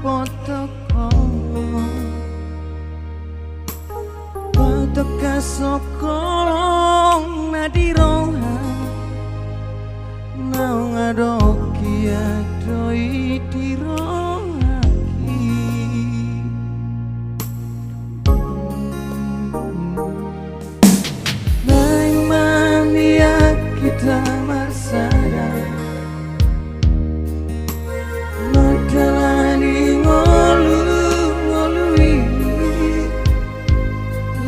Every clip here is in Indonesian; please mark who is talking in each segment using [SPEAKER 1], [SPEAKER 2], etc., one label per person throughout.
[SPEAKER 1] potoko potoko sokolong nadiroha naung adoki adoi dirohaki naing mania kita marsada madalani ngolu-ngolui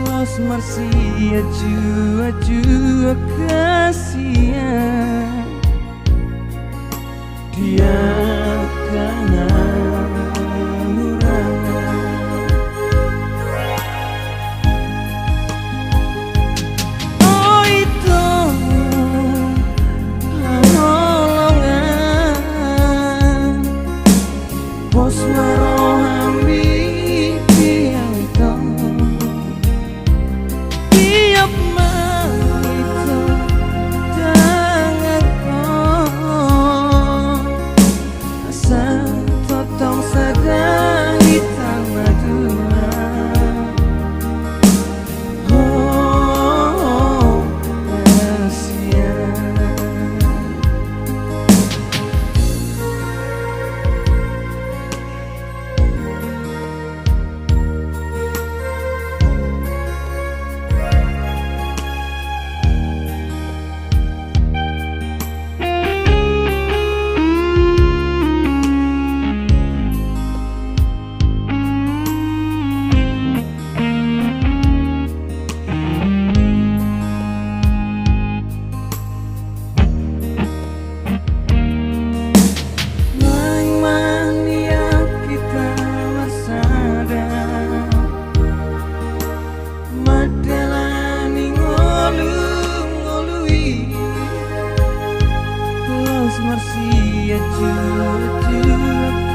[SPEAKER 1] los marsia jua kasihan dia kena oh itu lolongan bos marohami dia itu tiap itu totong sedang hitam madura oh kasihan Marsia jua